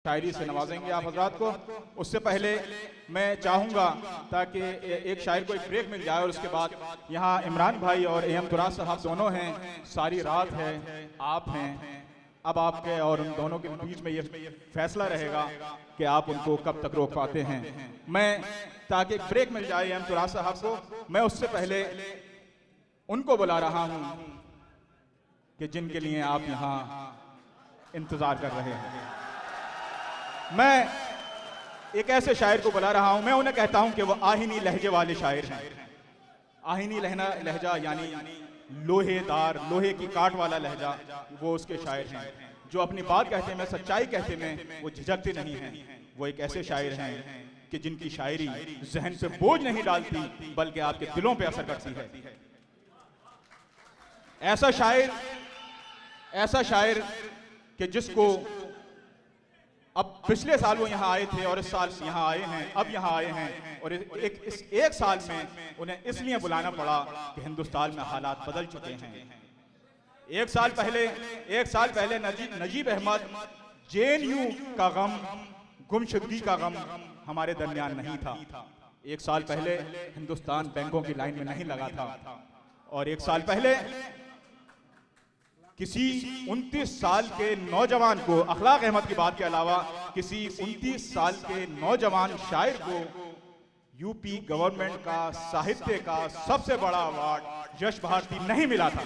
शायरी से नवाजेंगे आप हजरात को। उससे पहले मैं चाहूँगा ताकि एक शायर को एक ब्रेक मिल जाए और उसके बाद यहाँ इमरान भाई और एम तुराज साहब दोनों हैं, सारी रात है, आप हैं। अब आपके और उन दोनों के बीच में ये फैसला रहेगा कि आप उनको कब तक रोक पाते हैं। मैं ताकि एक ब्रेक मिल जाए एम तुराज साहब को, मैं उससे पहले उनको बुला रहा हूँ कि जिनके लिए आप यहाँ इंतज़ार कर रहे हैं। मैं एक ऐसे शायर को बुला रहा हूं, मैं उन्हें कहता हूं कि वो आहिनी लहजे वाले शायर हैं। आहिनी लहजा यानी लोहेदार, लोहे की काट वाला लहजा, वो उसके शायर हैं जो अपनी बात कहते में, सच्चाई कहते में वो झिझकते नहीं हैं। वो एक ऐसे शायर हैं कि जिनकी शायरी जहन पे बोझ नहीं डालती बल्कि आपके दिलों पे असर करती है। ऐसा शायर कि जिसको अब पिछले साल वो यहाँ आए थे और इस साल यहाँ आए हैं, अब यहाँ आए हैं और इस एक साल में उन्हें इसलिए बुलाना पड़ा कि हिंदुस्तान में हालात बदल चुके हैं। एक साल पहले नजीब अहमद जेएनयू का गम, गुमशुदगी का गम हमारे दरमियान नहीं था। एक साल पहले हिंदुस्तान बैंकों की लाइन में नहीं लगा था और एक साल पहले किसी 29 साल के नौजवान को, अखलाक अहमद की बात के अलावा किसी 29 साल के नौजवान शायर को यूपी गवर्नमेंट का साहित्य का सबसे बड़ा अवार्ड यश भारती नहीं मिला था।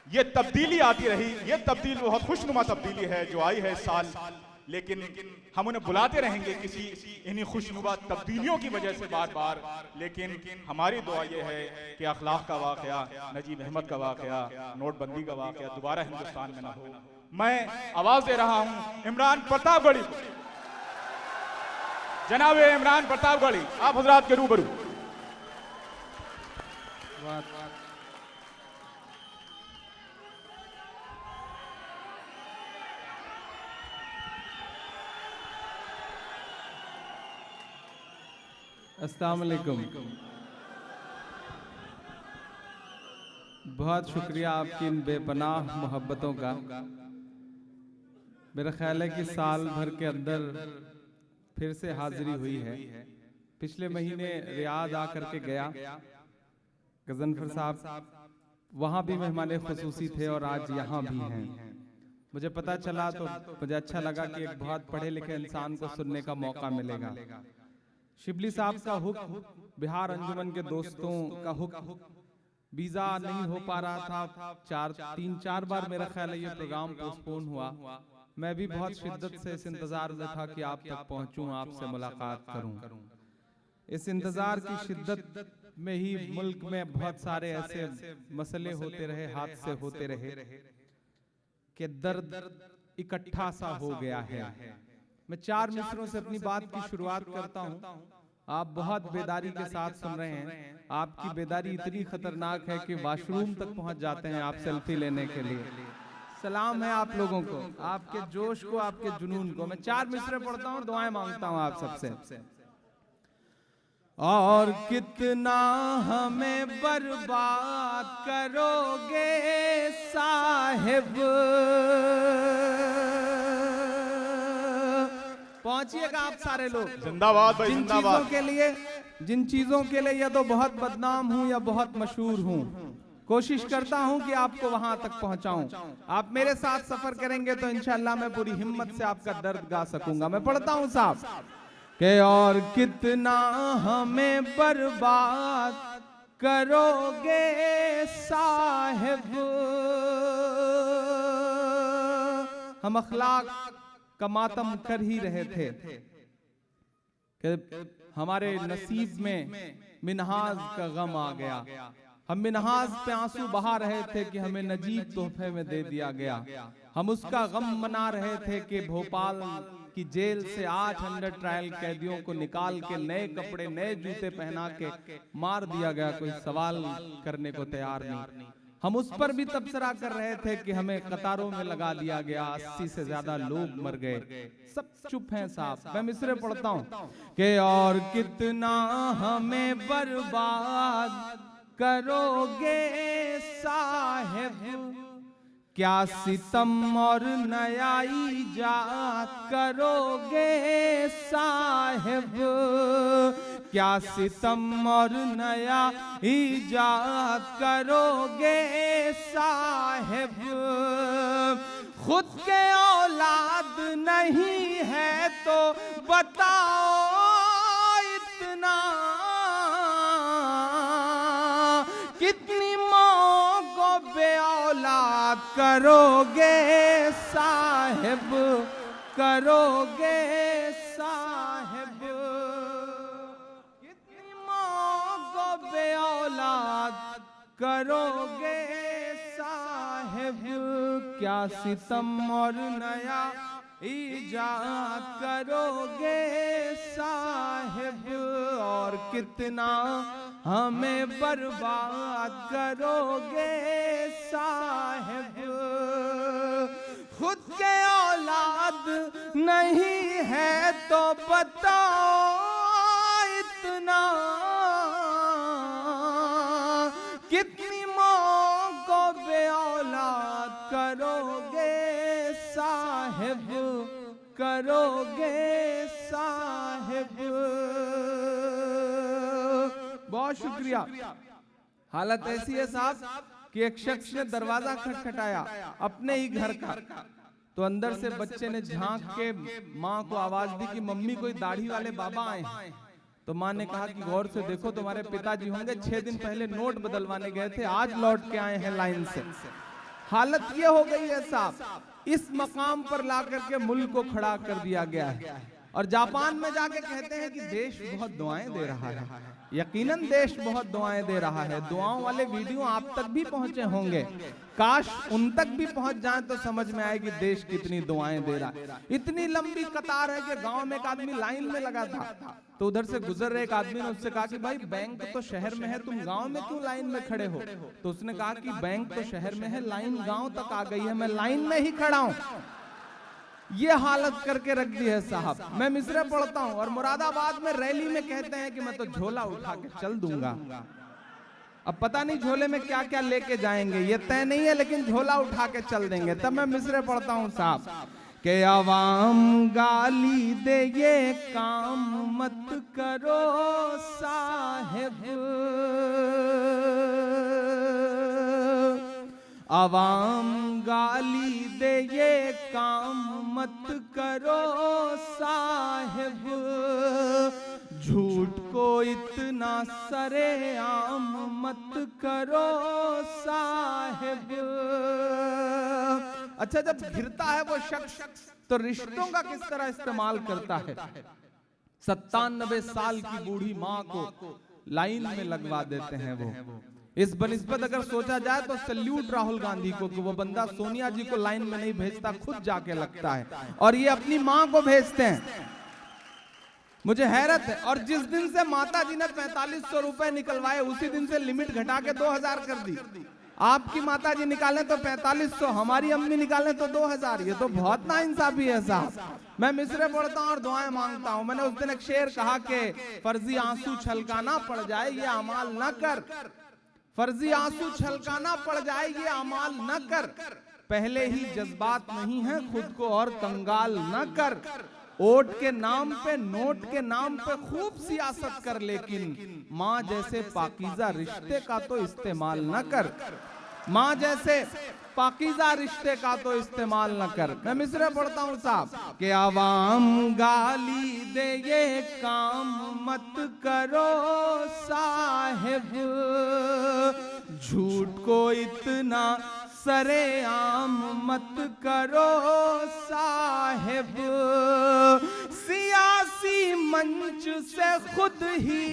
ये तब्दीली आती रही, ये तब्दीली बहुत खुशनुमा तब्दीली है जो आई है इस साल, लेकिन हम उन्हें बुलाते रहेंगे किसी इन्हीं खुशनुमा तब्दीलियों की वजह से बार बार। लेकिन हमारी दुआ यह है कि अखलाक का वाकया, नजीब अहमद का वाकया, नोटबंदी का वाकया दोबारा हिंदुस्तान में ना हो। मैं आवाज दे रहा हूं इमरान प्रतापगढ़ी को। जनाब इमरान प्रतापगढ़ी, आप हजरात के रूबरू। अस्सलाम वालेकुम। बहुत शुक्रिया आपकी इन बेपनाह मोहब्बतों का। मेरा ख्याल है कि साल भर के अंदर फिर से हाजिरी हुई है। पिछले महीने रियाद आकर के गया गजनफर साहब, वहाँ भी मेहमान खुसूसी थे और आज यहाँ भी हैं। मुझे पता चला तो मुझे अच्छा लगा कि एक बहुत पढ़े लिखे इंसान को सुनने का मौका मिलेगा। शिबली साहब का हुक्म, बिहार अंजुमन के दोस्तों का हुक्म, वीजा नहीं हो पा रहा था, 3-4 बार मेरा ख्याल है ये प्रोग्राम पोस्टपोन हुआ। मैं भी बहुत शिद्दत से इस इंतजार में था कि आप तक पहुंचूं, आपसे मुलाकात करूं। इस इंतजार की शिद्दत में ही मुल्क में बहुत सारे ऐसे मसले होते रहे, हादसे होते रहे कि दर्द इकट्ठा सा हो गया है। मैं 4 मिसरों से अपनी बात की शुरुआत करता हूं। आप बहुत बेदारी के साथ सुन रहे हैं। आपकी बेदारी इतनी खतरनाक है कि वॉशरूम तक पहुंच जाते हैं आप सेल्फी लेने के लिए। सलाम है आप लोगों को, आपके जोश को, आपके जुनून को। मैं 4 मिसरे पढ़ता हूं, दुआएं मांगता हूं आप सबसे। और कितना हमें बर्बाद करोगे साहिब, पहुंचिएगा आप सारे लोग। जिंदाबाद भाई, जिंदाबाद। जिन चीजों के लिए या तो बहुत बदनाम हूं या बहुत मशहूर हूं, कोशिश करता हूं कि आपको वहां तक पहुंचाऊं। आप मेरे साथ सफर करेंगे तो इंशाल्लाह मैं पूरी हिम्मत से आपका दर्द गा सकूंगा। मैं पढ़ता हूं साहब कि और कितना हमें बर्बाद करोगे साहिब, हम अखलाक का मातम कर ही रहे थे कि हमारे नसीब में मिन्हाज का गम आ गया। हम मिन्हाज पे आंसू बहा रहे थे कि हमें नजीब तोहफे में दे दिया गया। हम उसका गम मना रहे थे कि भोपाल की जेल से 8 अंडर ट्रायल कैदियों को निकाल के नए कपड़े, नए जूते पहना के मार दिया गया। कोई सवाल करने को तैयार नहीं। हम उस पर भी तबसरा कर रहे थे कि हमें कतारों में लगा दिया गया, 80 से ज्यादा लोग मर गए। सब चुप हैं साहब। मैं मिसरे पढ़ता हूं कि और कितना हमें बर्बाद करोगे साहिब, क्या सितम और नया ईजाद करोगे साहिब, क्या सितम और नया ईजाद करोगे साहिब। खुद के औलाद नहीं है तो बताओ इतना, कितनी माँ को बे औलाद करोगे साहिब, करोगे साहिब। कितनी माँ को बे औलाद करोगे साहिब। क्या सितम और नया ईजाद करोगे साहिब, और कितना हमें बर्बाद करोगे साहिब। खुद के औलाद नहीं है तो बताओ इतना, कितनी माँ को बे औलाद करोगे साहिब, करोगे साहिब। बहुत शुक्रिया। हालत ऐसी है साहब कि एक शख्स ने दरवाजा खटखटाया अपने ही घर का, तो अंदर से बच्चे ने झांक के माँ को आवाज दी कि मम्मी कोई दाढ़ी वाले बाबा आए हैं। तो माँ ने कहा कि गौर से देखो तुम्हारे पिताजी होंगे, 6 दिन पहले नोट बदलवाने गए थे, आज लौट के आए हैं लाइन से। हालत ये हो गई है साहब, इस मकाम पर ला करके मुल्क को खड़ा कर दिया गया है। और जापान में जाके कहते हैं कि देश बहुत दुआएं दे रहा है। यकीनन देश बहुत दुआएं दे रहा है। दुआओं वाले वीडियो आप तक भी पहुंचे होंगे, काश उन तक भी पहुंच जाए तो समझ में आए कि देश कितनी दुआएं दे रहा है। इतनी लंबी कतार है कि गांव में एक आदमी लाइन में लगा था, तो उधर से गुजर रहे एक आदमी ने उससे कहा कि भाई बैंक तो शहर में है, तुम गांव में क्यों लाइन में खड़े हो? तो उसने कहा कि बैंक तो शहर में है, लाइन गांव तक आ गई है, मैं लाइन में ही खड़ा हूं। ये हालत करके रख दी है साहब। मैं मिसरे पढ़ता हूं और मुरादाबाद में रैली में कहते हैं कि मैं तो झोला उठा के चल दूंगा। अब पता नहीं झोले में क्या क्या लेके जाएंगे, ये तय नहीं है, लेकिन झोला उठा के चल देंगे। तब मैं मिसरे पढ़ता हूं साहब के आवाम गाली दे ये काम मत करो साहिब, आवाम गाली दे ये काम मत करो साहिब। झूठ को इतना सरेआम मत करो साहिब। अच्छा, जब घिरता है वो शख्स तो रिश्तों का किस तरह इस्तेमाल करता है। 97 साल की बूढ़ी माँ को लाइन में लगवा देते हैं वो। इस बनिस्बत अगर सोचा जाए तो सल्यूट राहुल गांधी को कि वो बंदा सोनिया जी को लाइन में नहीं भेजता, खुद जाके लगता है, और ये अपनी माँ को भेजते हैं। मुझे हैरत है। और जिस दिन से माता जी ने 4500 रुपए निकलवाए उसी दिन से लिमिट घटा के 2000 कर दी। आपकी माता जी निकालें तो 4500, हमारी अम्मी निकालें तो 2000। ये तो बहुत नाइंसाफी है साहब। मैं मिसरे पढ़ता हूँ और दुआएं मांगता हूँ। मैंने उस दिन एक शेर कहा कि फर्जी आंसू छलकाना पड़ जाए ये अमाल न कर, फर्जी आंसू छलकाना पड़ जाए ये अमाल न कर, पहले ही जज्बात नहीं है खुद को और कंगाल न कर। ओट के नाम पे नोट के नाम पे खूब सियासत कर, लेकिन माँ जैसे पाकीज़ा रिश्ते का तो इस्तेमाल न कर, माँ जैसे पाकीज़ा रिश्ते का तो इस्तेमाल न कर। मैं मिसरे पढ़ता हूँ साहब कि आवाम गाली दे ये काम मत करो साहिब, झूठ को इतना सरेआम मत करो साहिब। सियासी मंच से खुद ही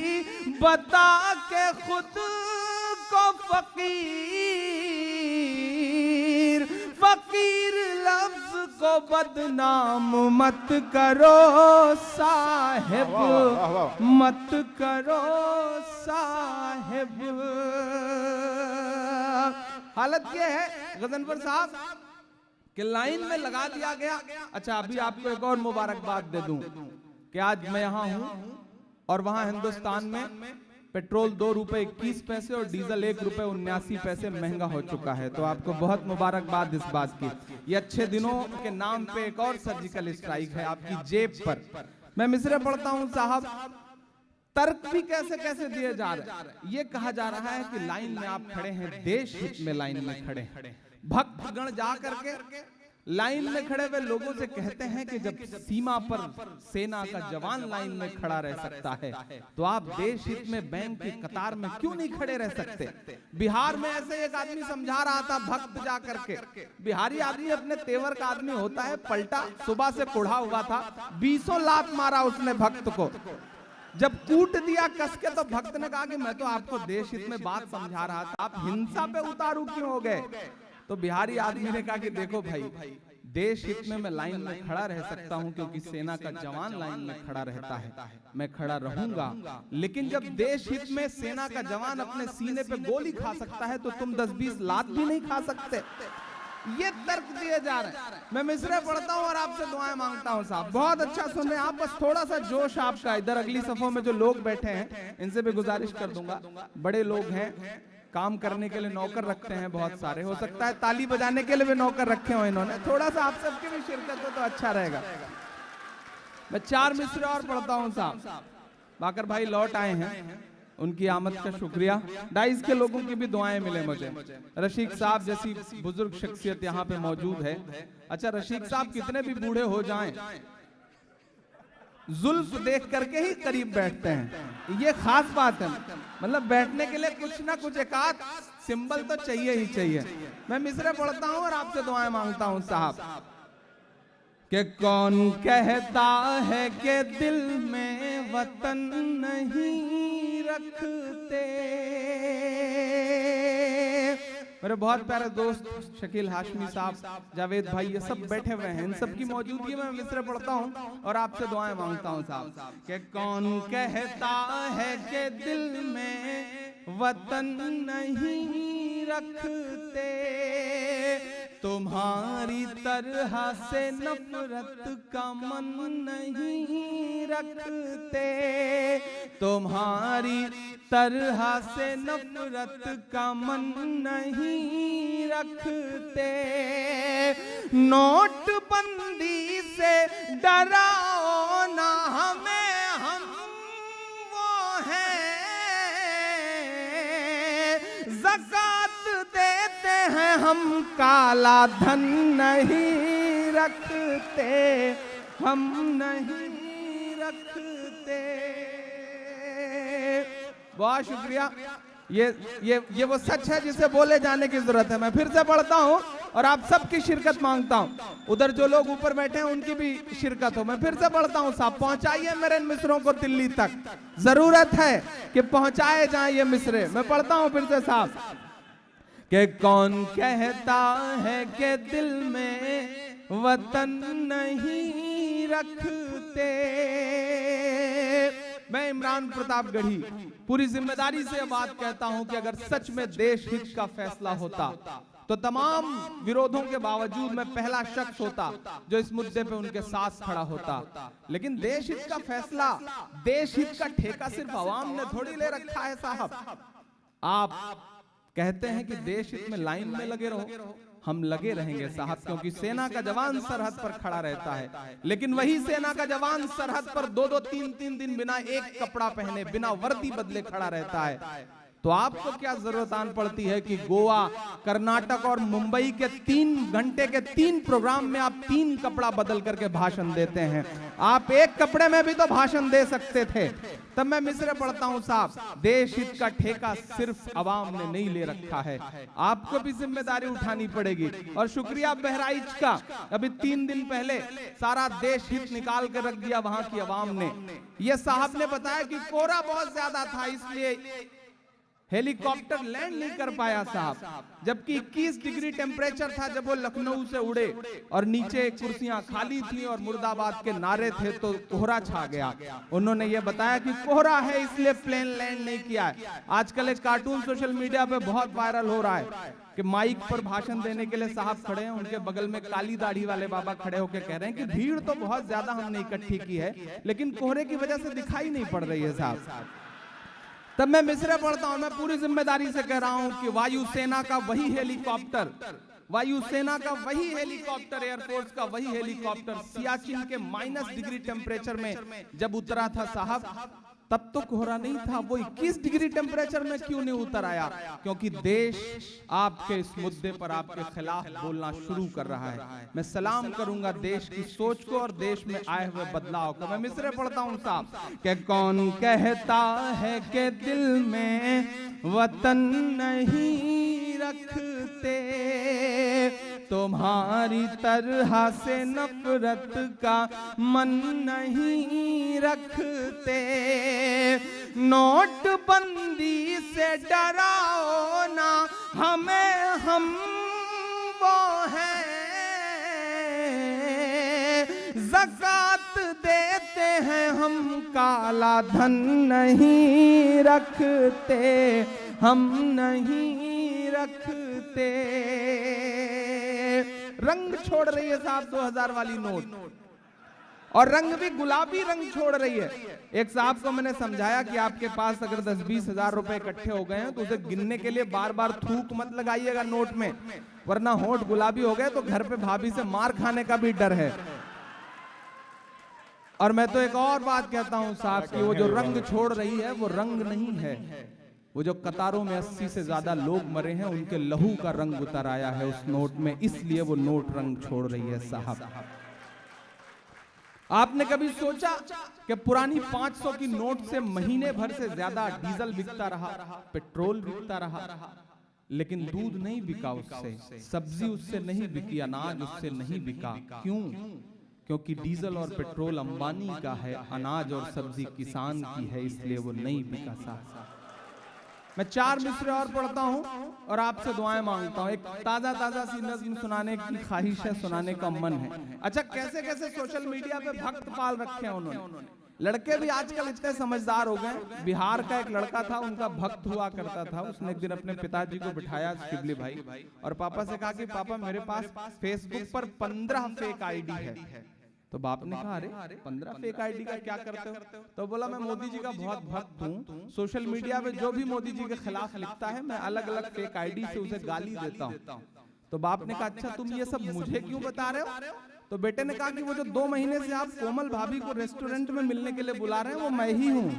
बता के खुद को फकीर, फकीर लफ्ज को बदनाम मत करो साहिब, मत करो साहिब। हालत ये है गजनफर साहब कि लाइन में लगा दिया गया। अच्छा, अभी आपको एक और मुबारकबाद दे दूं कि आज मैं यहां हूं और वहां हिंदुस्तान में पेट्रोल 2 रुपए 21 पैसे और डीजल 1 रुपए 79 पैसे महंगा हो चुका है। तो आपको बहुत मुबारकबाद इस बात की। ये अच्छे दिनों के नाम पे एक और सर्जिकल स्ट्राइक है आपकी जेब पर। मैं मिसरे पढ़ता हूं साहब, तर्क भी कैसे कैसे दिए जा रहे हैं। ये कहा जा रहा है कि लाइन में आप खड़े हैं, देश हित में लाइन में खड़े हैं। भक्तगण जा करके लाइन में खड़े हुए लोगों से कहते हैं कि जब सीमा पर सेना का जवान लाइन में खड़ा रह सकता है तो आप देश हित में बैंक की कतार में क्यों नहीं खड़े रह सकते। बिहार में ऐसे एक आदमी समझा रहा था, भक्त जा करके, बिहारी आदमी अपने तेवर का आदमी होता है, पलटा सुबह से कुढ़ा हुआ था, 20 लात मारा उसने भक्त को। जब कूट दिया कस के तो भक्त ने कहा कि मैं तो आपको देश हित में बात समझा रहा था, आप हिंसा पे उतारू क्यों हो गए। तो बिहारी आदमी ने कहा कि देखो भाई, देश हित में मैं लाइन में खड़ा रह सकता हूं क्योंकि सेना का जवान लाइन में खड़ा रहता है, मैं खड़ा रहूंगा। लेकिन जब देश हित में सेना का जवान अपने सीने पे गोली खा सकता है तो तुम 10-20 लात भी नहीं खा सकते। ये तर्क दिए जा रहे हैं। मैं मिसरे पढ़ता हूं और आपसे दुआएं मांगता हूं साहब। बहुत अच्छा सुन रहे हैं आप, बस थोड़ा सा जोश आपका। इधर अगली सफों में जो लोग बैठे हैं इनसे भी गुजारिश कर दूंगा, बड़े लोग हैं, काम करने के लिए नौकर रखते हैं बहुत सारे, हो सकता है ताली बजाने के लिए भी नौकर रखे हो इन्होंने, थोड़ा सा आप सबकी भी शिरकत हो तो अच्छा रहेगा। मैं 4 मिसरे और पढ़ता हूं साहब। बाकर भाई लौट आए हैं, उनकी आमद का शुक्रिया। डाइस के लोगों की भी दुआएं मिले मुझे। रशीक साहब जैसी बुजुर्ग शख्सियत यहाँ पे मौजूद है। अच्छा, रशीक साहब कितने भी बूढ़े हो जाएं, जुल्फ देख करके ही करीब बैठते हैं, ये खास बात है। मतलब बैठने के लिए कुछ ना कुछ एक आध सिंबल तो चाहिए ही चाहिए। मैं मिसरे पढ़ता हूं और आपसे दुआएं मांगता हूं साहब। कि कौन कहता है कि दिल में वतन नहीं रखते। मेरे बहुत प्यारे दोस्त शकील हाशमी साहब, जावेद भाई, ये सब बैठे हुए हैं, इन सब की मौजूदगी में मैं मिसरे पढ़ता हूं और आपसे दुआएं मांगता हूं साहब। कि कौन कहता है कि दिल में वतन नहीं रखते, तुम्हारी तरह से नफरत का मन नहीं रखते, तुम्हारी तरह से नफरत का मन नहीं रखते। नोटबंदी से डराओ ना हमें, हम वो हैं, ज़कात देते हैं हम, काला धन नहीं रखते, हम नहीं रखते। बहुत शुक्रिया। ये वो सच है जिसे बोले जाने की जरूरत है। मैं फिर से पढ़ता हूं और आप सबकी शिरकत मांगता हूं। उधर जो लोग ऊपर बैठे हैं उनकी भी शिरकत हो। मैं फिर से पढ़ता हूं साहब, पहुंचाइए मेरे इन मिसरों को दिल्ली तक, जरूरत है कि पहुंचाए जाएं ये मिसरे। मैं पढ़ता हूं फिर से साहब। कि कौन कहता है कि दिल में वतन नहीं रखते। मैं इमरान प्रतापगढ़ी पूरी जिम्मेदारी से बात कहता हूं कि अगर सच में देश हित का फैसला होता तो तमाम विरोधों के बावजूद मैं पहला शख्स होता जो इस मुद्दे पे उनके साथ खड़ा होता। लेकिन देश हित का फैसला, देश हित का ठेका सिर्फ अवाम ने थोड़ी ले रखा है साहब। आप कहते हैं कि देश हित में लाइन में लगे रहो, हम लगे रहेंगे साहब, क्योंकि सेना का जवान सरहद पर खड़ा रहता है। लेकिन वही सेना का जवान सरहद पर 2-2, 3-3 दिन बिना एक कपड़ा पहने, बिना वर्दी बदले खड़ा रहता है। तो आपको क्या जरूरत आन पड़ती है कि गोवा, कर्नाटक और मुंबई के 3 घंटे के 3 प्रोग्राम में आप 3 कपड़ा बदल करके भाषण देते हैं। आप एक कपड़े में भी तो भाषण दे सकते थे। तब मैं मिसरे पढ़ता हूं साहब, देश हित का ठेका सिर्फ अवाम ने नहीं ले रखा है, आपको भी जिम्मेदारी उठानी पड़ेगी। और शुक्रिया बहराइच का, अभी 3 दिन पहले सारा देश हित निकाल कर रख दिया वहां की अवाम ने। ये साहब ने बताया कि कोहरा बहुत ज्यादा था इसलिए हेलीकॉप्टर लैंड नहीं कर पाया साहब, जबकि 21 डिग्री टेम्परेचर था जब वो लखनऊ से उड़े और नीचे कुर्सियां खाली थी और मुर्दाबाद के नारे थे तो कोहरा छा गया। उन्होंने ये बताया कि कोहरा है इसलिए प्लेन लैंड नहीं किया है। आजकल एक कार्टून सोशल मीडिया पे बहुत वायरल हो रहा है कि माइक पर भाषण देने के लिए साहब खड़े हैं, उनके बगल में काली दाढ़ी वाले बाबा खड़े होकर कह रहे हैं कि भीड़ तो बहुत ज्यादा हमने इकट्ठी की है लेकिन कोहरे की वजह से दिखाई नहीं पड़ रही है साहब। तब मैं मिसरे पढ़ता हूं, मैं पूरी जिम्मेदारी से कह रहा हूं कि वायुसेना का वही हेलीकॉप्टर, वायुसेना का वही हेलीकॉप्टर, एयरफोर्स का वही हेलीकॉप्टर सियाचिन के -डिग्री टेम्परेचर में जब उतरा था साहब, तब तो कोहरा नहीं था। वो 21 डिग्री टेम्परेचर में क्यों नहीं उतर आया? क्योंकि देश आपके इस मुद्दे पर आपके खिलाफ बोलना शुरू कर रहा है। मैं सलाम करूंगा देश की सोच को और देश में आए हुए बदलाव को। मैं मिसरे पढ़ता हूं साहब कि कौन कहता है कि दिल में वतन नहीं रखते, तुम्हारी तरह से नफरत का मन नहीं रखते, नोटबंदी से डराओ ना हमें, हम वो हैं, ज़कात देते हैं हम, काला धन नहीं रखते, हम नहीं रखते। रंग छोड़ रही है साहब 2000 वाली नोट, और रंग भी गुलाबी रंग छोड़ रही है। एक साहब को मैंने समझाया कि आपके पास अगर 10-20 हजार रुपए इकट्ठे हो गए हैं तो उसे गिनने के लिए बार बार थूक मत लगाइएगा नोट में, वरना होठ गुलाबी हो गए तो घर पे भाभी से मार खाने का भी डर है। और मैं तो एक और बात कहता हूं साहब कि वो जो रंग छोड़ रही है वो रंग नहीं है, वो जो कतारों में 80 से ज्यादा लोग मरे हैं उनके लहू का रंग उतर आया है उस नोट में, इसलिए वो नोट रंग छोड़ रही है साहब। आपने कभी सोचा कि पुरानी 500 की नोट से महीने भर से ज्यादा डीजल बिकता रहा, पेट्रोल बिकता रहा, लेकिन दूध नहीं बिका उससे, सब्जी उससे नहीं बिकी, अनाज उससे नहीं बिका। क्यों? क्योंकि डीजल और पेट्रोल अंबानी का है, अनाज और सब्जी किसान की है, इसलिए वो नहीं बिका साहब। मैं 4 मिसरे और पढ़ता हूं और आपसे दुआएं मांगता हूं। एक ताजा ताजा सी नज़्म सुनाने की ख्वाहिश है, सुनाने का मन है। अच्छा, कैसे कैसे सोशल मीडिया पे भक्त पाल रखे हैं उन्होंने। लड़के भी आजकल इतने समझदार हो गए। बिहार का एक लड़का था, उनका भक्त हुआ करता था। उसने एक दिन अपने पिताजी को बिठाया, शिवली भाई, और पापा से कहा कि पापा मेरे पास फेसबुक पर 15 फेक आईडी है। तो बाप ने कहा अरे 15 फेक आईडी का क्या करते हो? तो बोला मैं मोदी जी का बहुत भक्त हूँ, सोशल मीडिया पे जो भी मोदी जी के खिलाफ लिखता है मैं अलग अलग फेक आईडी से उसे गाली देता हूँ। तो बाप ने कहा अच्छा तुम ये सब मुझे क्यों बता रहे हो? तो बेटे ने कहा कि वो जो 2 महीने से आप कोमल भाभी को रेस्टोरेंट में मिलने के लिए बुला रहे हैं वो मैं ही हूँ।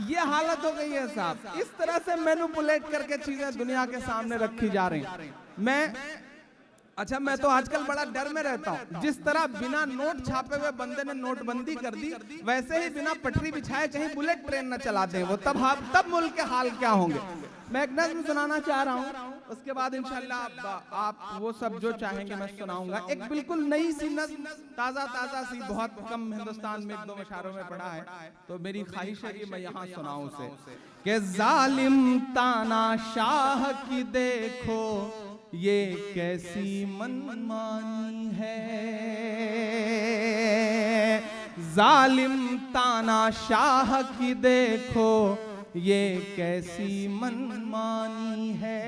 ये हालत हो गई है साहब। इस तरह से मैनिपुलेट करके चीजें दुनिया के सामने रखी जा रही हैं। मैं तो आजकल बड़ा डर में रहता हूँ। जिस तरह बिना नोट छापे हुए बंदे ने नोटबंदी कर दी, वैसे ही बिना पटरी बिछाए कहीं बुलेट ट्रेन न चलाते वो, तब मुल्क के हाल क्या होंगे। मैं एक नज़्म सुनाना चाह रहा हूँ, उसके बाद इंशाल्लाह आप वो सब जो चाहेंगे मैं सुनाऊंगा। एक बिल्कुल नई सी नज़्म, ताज़ा सी, बहुत कम हिंदुस्तान में 1-2 इशारों में पढ़ा है, तो मेरी ख्वाहिश है कि मैं यहाँ सुनाऊं उसे कि जालिम तानाशाह की देखो ये कैसी मनमानी है, जालिम तानाशाह की देखो ये कैसी मनमानी है।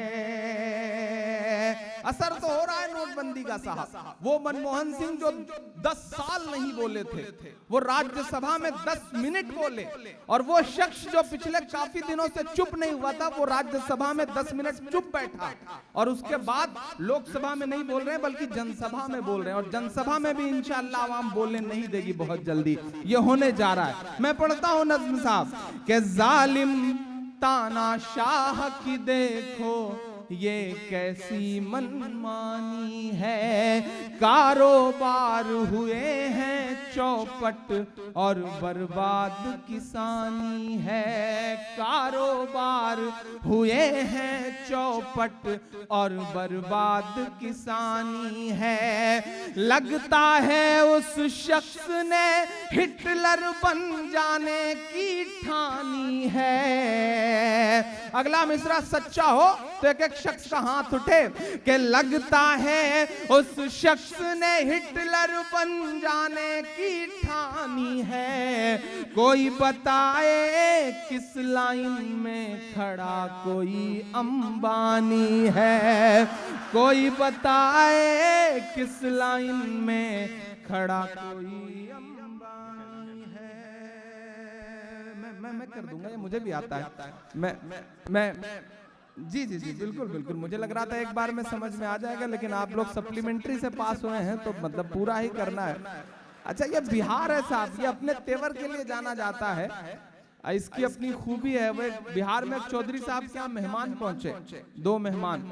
असर तो हो रहा है नोटबंदी का साहब। वो मनमोहन सिंह जो 10 साल नहीं बोले थे, वो राज्यसभा में 10 मिनट बोले, और वो शख्स जो पिछले काफी दिनों से चुप नहीं हुआ था वो राज्यसभा में 10 मिनट चुप बैठा, और उसके बाद लोकसभा में नहीं बोल रहे हैं बल्कि जनसभा में बोल रहे हैं, और जनसभा में भी इंशाअल्लाह आवाम बोलने नहीं देगी बहुत जल्दी, ये होने जा रहा है। मैं पढ़ता हूं नज़्म साहब कि जालिम तानाशाह की देखो ये कैसी मनमानी है, कारोबार हुए हैं चौपट और बर्बाद किसानी है, कारोबार हुए हैं चौपट और बर्बाद किसानी है। लगता है उस शख्स ने हिटलर बन जाने की ठानी है। अगला मिसरा सच्चा हो तो एक शख्स का हाथ उठे कि लगता है उस शख्स ने हिटलर बन जाने की ठानी है। कोई बताए किस लाइन में खड़ा कोई अंबानी है, कोई बताए किस लाइन में खड़ा कोई अंबानी है। मैं मैं कर दूंगा, ये मुझे भी आता है। मैं जी जी जी बिल्कुल बिल्कुल, मुझे लग रहा था एक बार में समझ में आ जाएगा, लेकिन आप लोग सप्लीमेंट्री से पास हुए हैं तो मतलब पूरा ही करना है। अच्छा, ये बिहार है साहब, ये अपने तेवर के लिए जाना जाता है, इसकी अपनी खूबी है। वो बिहार में चौधरी साहब के यहाँ मेहमान पहुंचे, 2 मेहमान।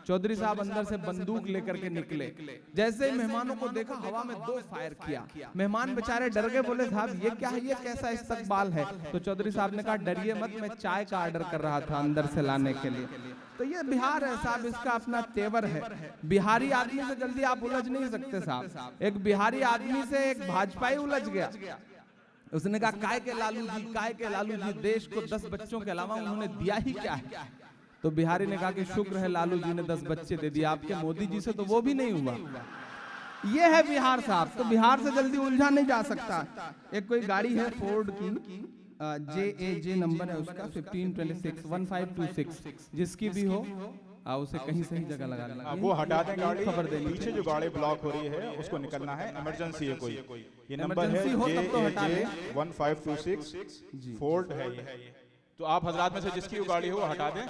चौधरी साहब अंदर से बंदूक लेकर के निकले, जैसे ही मेहमानों को देखा हवा में 2 फायर किया। मेहमान बेचारे डर गए, बोले साहब ये क्या है, ये कैसा इस्तकबाल है? तो चौधरी साहब ने कहा डरिए मत, मैं चाय का ऑर्डर कर रहा था अंदर से लाने के लिए। तो ये बिहार है साहब, इसका अपना तेवर है। बिहारी आदमी से जल्दी आप उलझ नहीं सकते साहब। एक बिहारी आदमी से एक भाजपाई उलझ गया, उसने कहा काय के लालू जी, काय के लालू जी, देश को 10 बच्चों के अलावा उन्होंने दिया ही क्या है? तो बिहारी ने कहा कि शुक्र है लालू जी ने 10 बच्चे दे दिए, आपके मोदी जी से तो वो भी नहीं हुआ। ये है बिहार साहब, तो बिहार से जल्दी उलझा नहीं जा सकता। एक कोई गाड़ी है फोर्ड की, JAJ नंबर है उसका 1526 जिसकी भी हो उसे कहीं सही जगह लगा लेना। वो हटा दें गाड़ी, खबर देनी, पीछे जो गाड़ी ब्लॉक हो रही है उसको निकलना है, इमरजेंसी है कोई। ये नंबर है इमरजेंसी हो तब तो हटा JAJ दें। 1526 फोर्ड है ये। तो आप हजरात में से जिसकी वो गाड़ी हो वो हटा दें,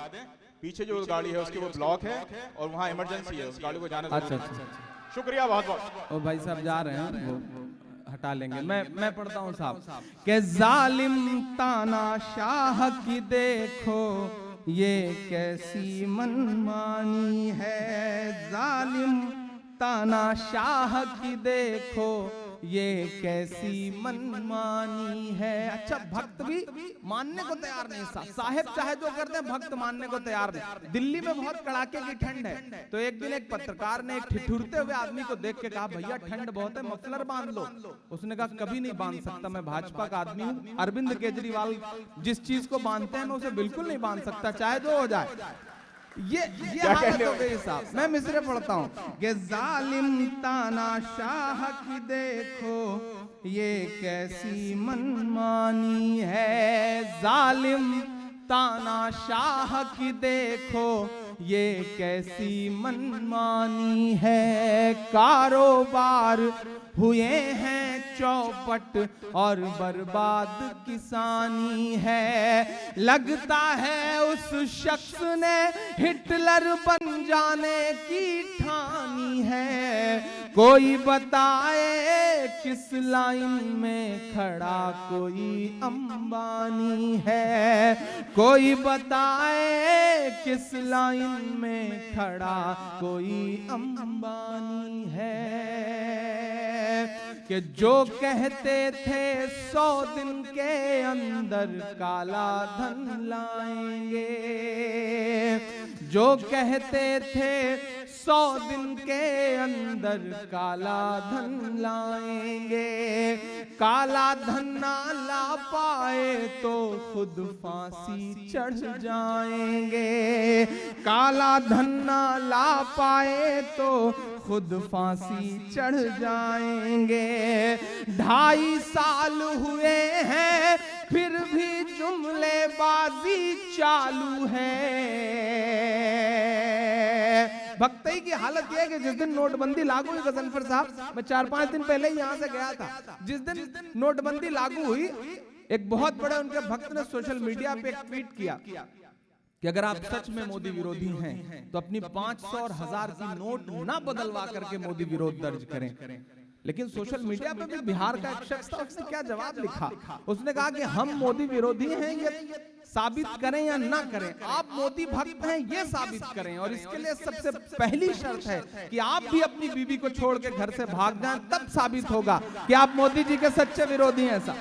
पीछे जो गाड़ी है उसकी वो ब्लॉक है और वहाँ इमरजेंसी है, उस गाड़ी को जाने अच्छा दें। अच्छा, शुक्रिया बहुत बहुत। ओ भाई साहब जा रहे हैं, वो हटा लेंगे। मैं पढ़ता हूँ साहब के जालिम तानाशाह की देखो ये कैसी मनमानी है, जालिम तानाशाह की देखो ये कैसी मनमानी है। अच्छा, भक्त भी मानने को तैयार नहीं, साहेब चाहे जो करते हैं, भक्त मानने को तैयार नहीं। दिल्ली में बहुत कड़ाके की ठंड है, तो एक दिन एक पत्रकार ने एक ठिठुरते हुए आदमी को देख के कहा भैया ठंड बहुत है, मफलर बांध लो। उसने कहा कभी नहीं बांध सकता, मैं भाजपा का आदमी हूँ। अरविंद केजरीवाल जिस चीज को बांधते हैं मैं उसे बिल्कुल नहीं बांध सकता, चाहे जो हो जाए। ये हालत हो गई साहब। मैं मिसरे पढ़ता हूँ कि जालिम तानाशाह की देखो ये कैसी मनमानी है, जालिम तानाशाह की देखो ये कैसी मनमानी है। कारोबार हुए हैं चौपट और बर्बाद किसानी है, लगता है उस शख्स ने हिटलर बन जाने की ठानी है। कोई बताए किस लाइन में खड़ा कोई अंबानी है, कोई बताए किस लाइन में खड़ा कोई अंबानी है। कि जो कहते थे 100 दिन के अंदर काला धन लाएंगे, जो कहते थे 100 दिन के अंदर काला धन लाएंगे, काला धन ना ला पाए तो खुद फांसी चढ़ जाएंगे, काला धन ना ला पाए तो खुद फांसी चढ़ जाएंगे। 2.5 साल हुए हैं फिर भी जुमलेबाजी चालू है। भक्तई की हालत यह है कि जिस दिन नोटबंदी लागू हुई गजनफर साहब, मैं 4-5 दिन पहले ही यहाँ से गया था, जिस दिन नोटबंदी लागू हुई एक बहुत बड़े उनके भक्त ने सोशल मीडिया पे एक ट्वीट किया कि अगर आप सच में मोदी विरोधी हैं तो अपनी 500 और 1000 की नोट ना बदलवा करके मोदी विरोध दर्ज करें। लेकिन सोशल मीडिया पे भी बिहार का एक शख्स था, उसने क्या जवाब लिखा, उसने कहा कि हम मोदी विरोधी हैं ये साबित करें या ना करें, आप मोदी भक्त हैं ये साबित करें, और इसके लिए सबसे पहली शर्त है कि आप भी अपनी बीवी को छोड़ के घर से भाग जाएं, तब साबित होगा कि आप मोदी जी के सच्चे विरोधी हैं। साहब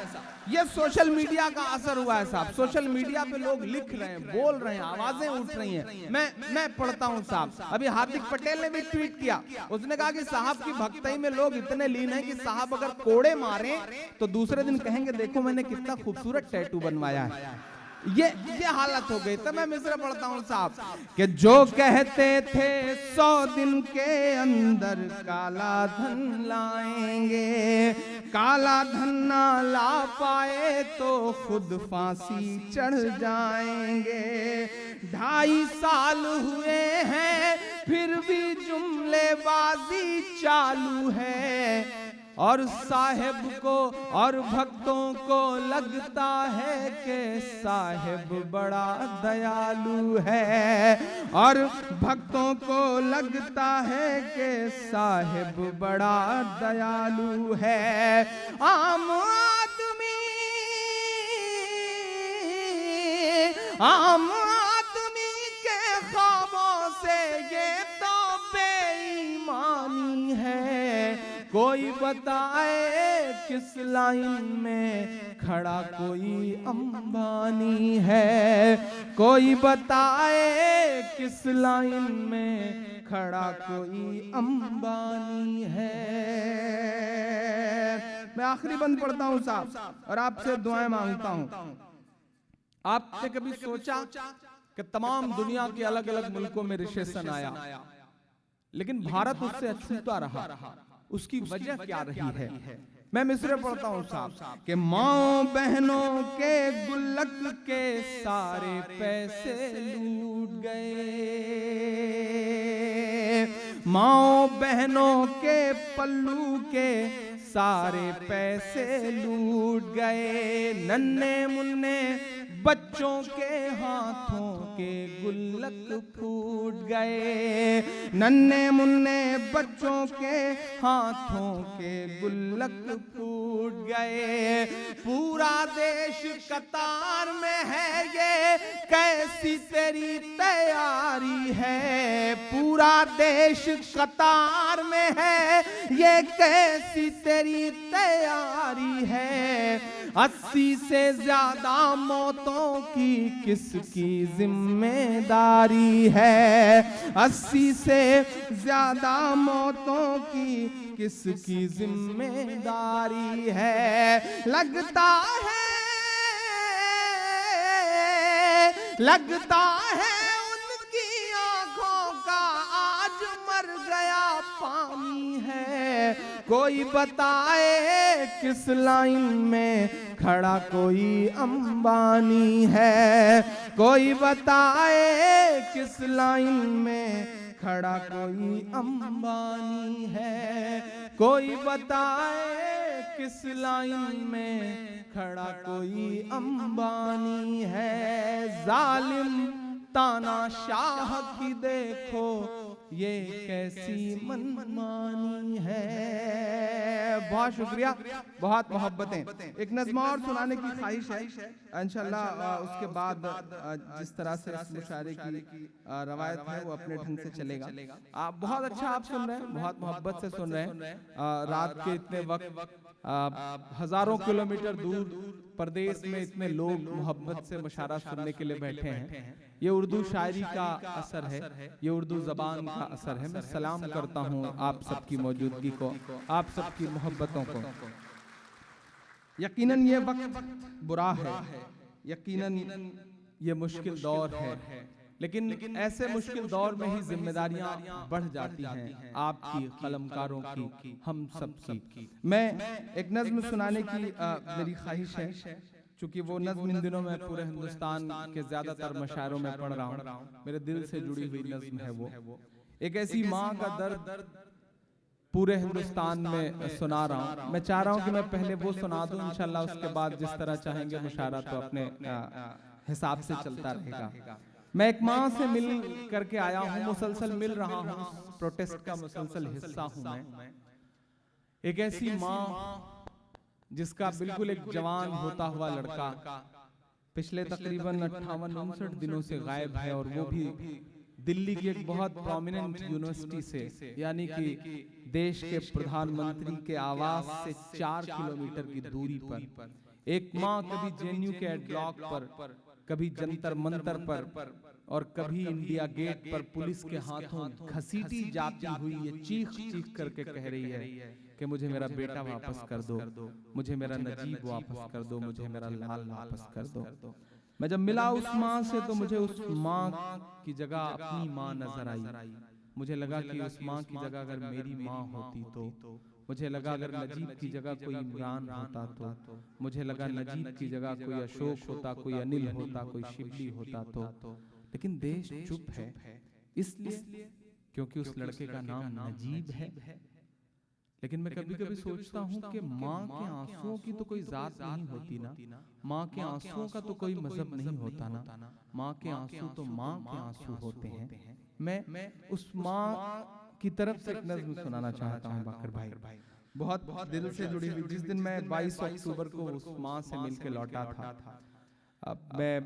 ये सोशल मीडिया का असर हुआ है साहब, सोशल मीडिया पे लोग लिख रहे हैं, बोल रहे हैं, आवाजें उठ रही हैं। मैं पढ़ता हूं साहब, अभी हार्दिक पटेल ने भी ट्वीट किया, उसने कहा कि साहब की भक्तई में लोग इतने लीन हैं कि साहब अगर कोड़े मारे तो दूसरे दिन कहेंगे देखो मैंने कितना खूबसूरत टैटू बनवाया है। ये हालत हो गई। तो मैं मिसरा पढ़ता हूं साहब कि जो कहते थे 100 दिन के अंदर काला धन लाएंगे, काला धन ना ला पाए तो खुद फांसी चढ़ जाएंगे। 2.5 साल हुए हैं फिर भी जुमलेबाजी चालू है, और साहिब को और भक्तों को लगता है कि साहिब बड़ा दयालु है, और भक्तों को लगता है कि साहिब बड़ा दयालु है। आम आदमी के ख्वाबों से ये तो बेईमानी है। कोई बताए किस लाइन में खड़ा कोई अंबानी है, कोई बताए किस लाइन में खड़ा कोई अंबानी है। मैं आखिरी बंद पढ़ता हूं साहब और आपसे दुआएं मांगता हूं। आपने कभी सोचा कि तमाम दुनिया के अलग अलग मुल्कों में रिसेशन आया, लेकिन भारत उससे अछूता रहा, उसकी वजह क्या रही है? मैं मिसरे पढ़ता हूं साहब कि माँ बहनों के गुल्लक के सारे पैसे लूट गए, माँ बहनों के पल्लू के सारे पैसे लूट गए, नन्हे मुन्ने बच्चों के हाथों के गुल्लक फूट गए, नन्हे मुन्ने बच्चों के हाथों के गुल्लक फूट गए। पूरा देश कतार में है, ये कैसी तेरी तैयारी है, पूरा देश कतार में है, ये कैसी तेरी तैयारी है। 80 से ज्यादा मौतों की किसकी जिम्मेदारी है, 80 से ज्यादा मौतों की किसकी जिम्मेदारी है। लगता है उनकी आंखों का आज मर गया पानी है। कोई बताए किस लाइन में खड़ा कोई अंबानी है, कोई बताए किस लाइन में खड़ा कोई अंबानी है, कोई बताए किस लाइन में खड़ा कोई अंबानी है। जालिम तानाशाह की देखो ये कैसी मनमानी है। बहुत शुक्रिया, बहुत मोहब्बतें। एक नज़्म और सुनाने की ख्वाहिश है इंशाल्लाह, उसके बाद जिस तरह से इस मुशायरे की रवायत है वो अपने ढंग से चलेगा। बहुत अच्छा आप सुन रहे हैं, बहुत मोहब्बत से सुन रहे हैं। रात के इतने वक्त हजारों किलोमीटर दूर प्रदेश में इतने लोग मोहब्बत से मुशायरा सुनने के लिए बैठे हैं। ये उर्दू शायरी का असर है, ये उर्दू जबान का असर है। मैं सलाम करता हूँ आप सबकी मौजूदगी को, आप सबकी मोहब्बतों को। यकीनन ये वक्त बुरा है, यकीनन ये मुश्किल दौर है, लेकिन ऐसे मुश्किल दौर में ही जिम्मेदारियां बढ़ जाती हैं, आपकी, कलमकारों की, हम सब की। मैं एक नज्म सुनाने की मेरी ख्वाहिश है, चूंकि वो नज्म इन दिनों में पूरे हिंदुस्तान के ज्यादातर मशायरों में पढ़ रहा हूँ, मेरे दिल से जुड़ी हुई नज्म है वो। एक ऐसी माँ का दर्द पूरे हिंदुस्तान में सुना रहा हूँ। मैं चाह रहा हूँ कि मैं पहले वो सुना दूँ, इंशाल्लाह उसके बाद जिस तरह चाहेंगे मुशायरा तो अपने हिसाब से चलता रहेगा। मैं एक माँ से मिल करके आया हूँ, मुसलसल मिल रहा हूँ, प्रोटेस्ट का मुसलसल हिस्सा हूँ मैं। एक ऐसी माँ जिसका बिल्कुल एक जवान होता हुआ लड़का पिछले तकरीबन 58-59 दिनों से गायब है, और वो भी दिल्ली की एक बहुत प्रोमिनेंट यूनिवर्सिटी से, यानी कि देश के प्रधानमंत्री के आवास से 4 किलोमीटर की दूरी पर। एक माँ कभी जेएनयू के ब्लॉक पर, कभी जंतर मंतर पर, और कभी इंडिया गेट पर पुलिस के हाथों घसीटी जाती हुई ये चीख चीख करके कह रही है कि मुझे मेरा बेटा वापस कर दो, मुझे मेरा नजीब वापस कर दो, मुझे मेरा लाल वापस कर दो। मैं जब मिला उस माँ से तो मुझे उस माँ की जगह अपनी माँ नजर आई। मुझे लगा कि उस माँ की जगह अगर मेरी माँ होती तो, मुझे लगा अगर नजीब की जगह कोई इमरान होता तो, मुझे लगा नजीब की जगह कोई अशोक होता, कोई अनिल होता, कोई शिबली होता तो। लेकिन देश चुप है, इसलिए क्योंकि उस लड़के का नाम नजीब है। लेकिन मैं कभी कभी सोचता हूँ कि माँ के आंसुओं की तो कोई जात नहीं होती ना, माँ के आंसुओं का तो कोई मजहब नहीं होता ना, माँ के आंसू तो माँ के आंसू होते हैं। मैं उस माँ की तरफ से एक नज्म सुनाना चाहता हूँ बाकर भाई, बहुत दिल से जुड़ी हुई। जिस दिन मैं 22 अक्टूबर को उस माँ से मिलके लौटा था, अब मैं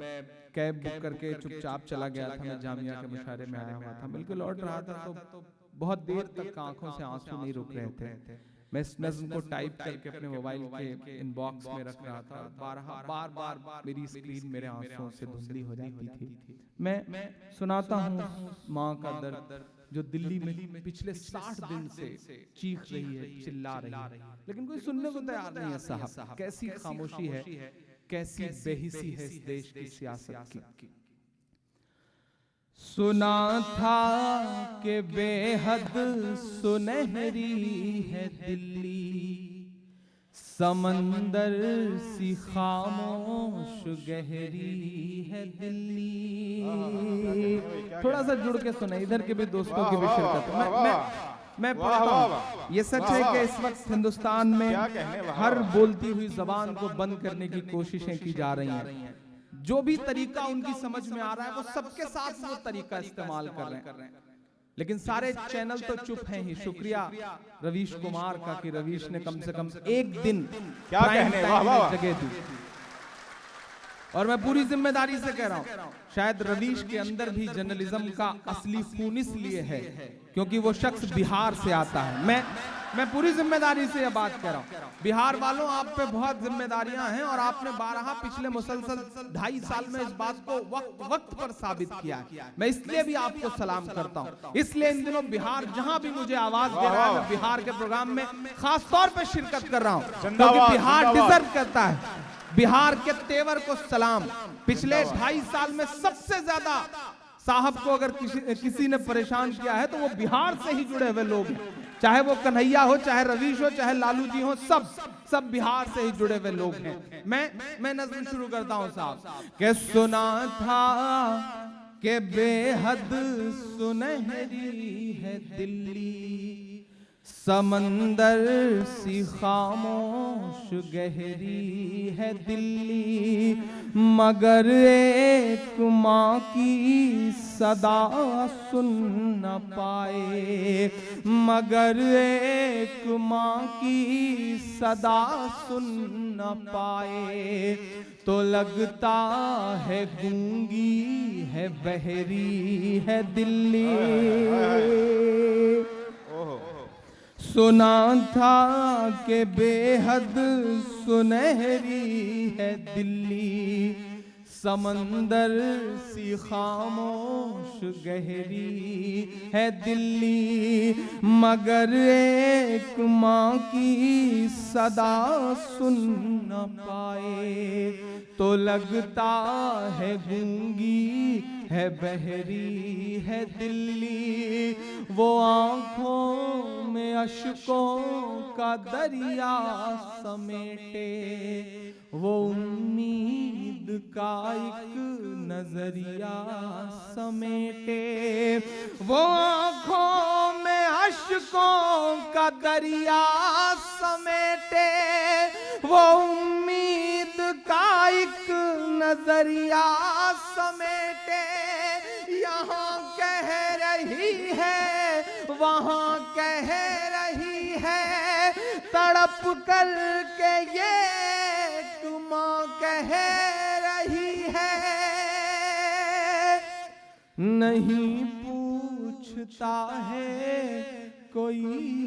कैब बुक करके चुपचाप चला गया था, मैं जामिया के मुशायरे में आया हुआ था, मिलके लौट रहा था तो बहुत देर तक आंखों से आंसू नहीं रुक रहे थे। मैं इस नज्म को टाइप करके अपने मोबाइल के इनबॉक्स में रख रहा था, बार बार मेरी स्क्रीन मेरे आंसुओं से धुंधली हो जाती थी। मैं सुनाता हूँ माँ का दर्द, जो दिल्ली में पिछले 60 दिन से चीख रही है, चिल्ला रही है, लेकिन कोई सुनने को तैयार नहीं है साहब। कैसी खामोशी है, कैसी बेहिसी है इस देश की सियासत की। सुना था कि बेहद सुनहरी है दिल्ली, समंदर सी खामोश गहरी है दिल्ली। थोड़ा सा जुड़ के सुने, इधर के भी दोस्तों की भी शिरकत। मैं पढ़ता हूं, ये सच है कि इस वक्त हिंदुस्तान में हर बोलती हुई जबान को बंद करने की कोशिशें की जा रही हैं। जो भी तरीका उनकी समझ में आ रहा है वो सबके साथ वो तरीका इस्तेमाल कर रहे हैं, लेकिन सारे चैनल तो चुप हैं ही। शुक्रिया रवीश कुमार का कि रवीश ने कम से कम एक दिन क्या कहने, वाह वाह, जगह दी। और मैं पूरी जिम्मेदारी से कह रहा हूं, शायद रवीश के अंदर भी जर्नलिज्म का असली खून इसलिए है क्योंकि वो शख्स बिहार से आता है। मैं पूरी जिम्मेदारी से यह बात कह रहा हूं, बिहार वालों आप पे बहुत जिम्मेदारियां हैं और आपने 12 पिछले मुसलसल 2.5 साल में इस बात को वक्त पर साबित किया है। मैं इसलिए भी आपको सलाम करता हूं। इसलिए इन दिनों बिहार जहां भी मुझे आवाज दे रहा है, मैं बिहार के प्रोग्राम में खास तौर पर शिरकत कर रहा हूं क्योंकि बिहार डिजर्व करता है। बिहार के तेवर को सलाम। पिछले 2.5 साल में सबसे ज्यादा साहब को अगर किसी ने परेशान किया है तो वो बिहार से ही जुड़े हुए लोग हैं, चाहे वो कन्हैया हो, चाहे रवीश हो, चाहे लालू जी हो, सब बिहार से ही जुड़े हुए लोग हैं। मैं नज़्म शुरू करता हूं साहब के सुना था कि बेहद सुनहरी है दिल्ली, समंदर सी खामोश गहरी है दिल्ली, मगर एक माँ की सदा सुन न पाए, मगर एक माँ की सदा सुन न पाए, तो लगता है गूंगी है बहरी है दिल्ली। सुना था कि बेहद सुनहरी है दिल्ली, समंदर सी खामोश गहरी है दिल्ली, मगर एक माँ की सदा सुन न पाए, तो लगता है गूंगी है बहरी है दिल्ली। वो आंखों में अश्कों का दरिया समेटे, वो उम्मीद का एक नजरिया समेटे, वो आंखों में अश्कों का दरिया समेटे, वो उम्मीद का एक नजरिया समेटे। यहाँ कह रही है, वहाँ कह रही है, तड़प कर के ये तुम कह रही है। नहीं पूछता है कोई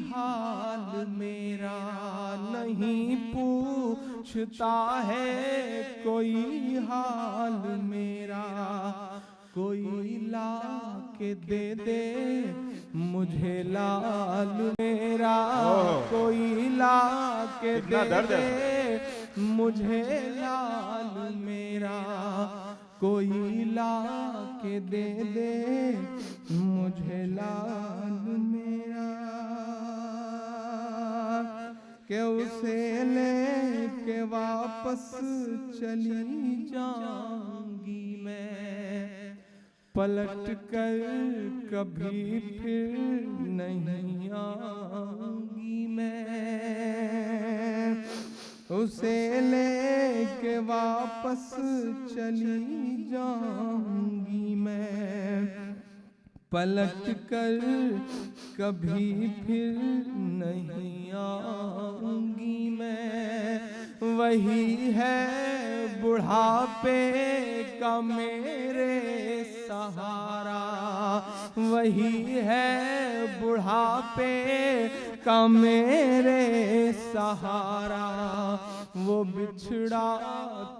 हाल मेरा, नहीं पूछता है कोई हाल मेरा, कोई ला के दे दे मुझे लाल मेरा, कोई ला के दे दे मुझे लाल मेरा, कोई ला के दे दे मुझे लाल मेरा, के उसे ले के वापस चली जाऊंगी मैं, पलट कर कभी फिर नहीं आऊंगी मैं, उसे लेके वापस चली जाऊंगी मैं, पलट कर कभी फिर नहीं आऊंगी मैं। वही है बुढ़ापे का मेरे सहारा, वही है बुढ़ापे का मेरे सहारा। वो बिछड़ा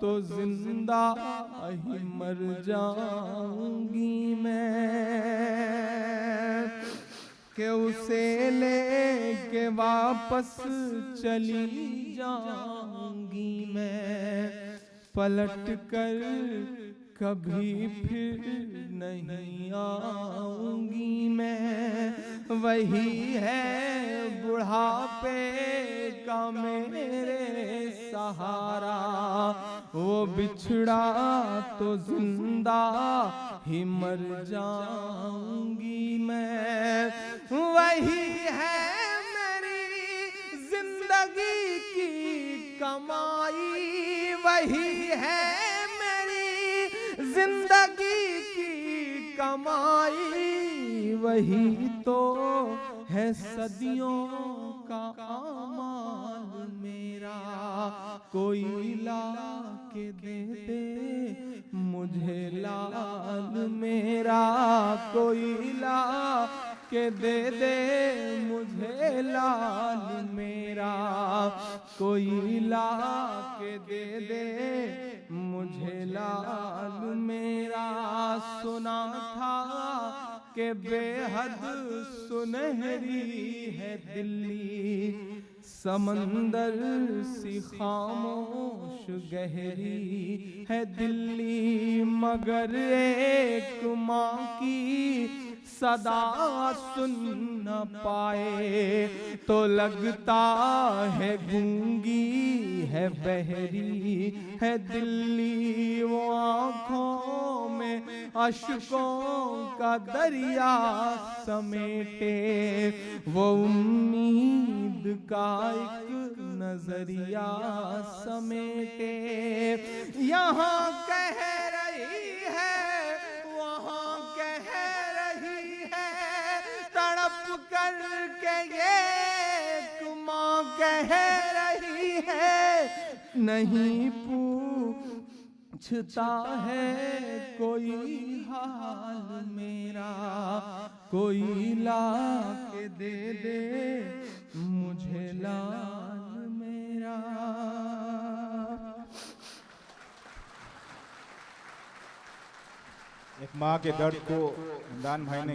तो जिंदा ही मर जाऊंगी मैं, कि उसे लेके वापस चली जाऊंगी मैं, पलट कर कभी फिर नहीं आऊंगी मैं। वही है बुढ़ापे का मेरे सहारा, वो बिछड़ा तो जिंदा ही मर जाऊंगी मैं। वही है मेरी जिंदगी की कमाई, वही है मेरी जिंदगी की कमाई। वही तो है सदियों का अमाल मेरा, कोई ला के दे दे मुझे लाल मेरा, कोई ला के दे दे मुझे लाल मेरा, कोई ला के दे दे मुझे लाल मेरा। सुना था कि बेहद सुनहरी है दिल्ली, समंदर सी खामोश गहरी है दिल्ली। मगर एक माँ की सदा सुन न पाए तो लगता है गूंगी है बहरी है दिल्ली। वो आँखों में अश्कों का दरिया समेटे, वो उम्मीद का एक नजरिया समेटे। यहाँ कह रही है वहाँ कह रही है, तड़प करके ये माँ कह रही है। नहीं पूछता है कोई हाल मेरा, कोई ला के दे दे मुझे लाल मेरा। एक माँ के दर्द को इमरान भाई ने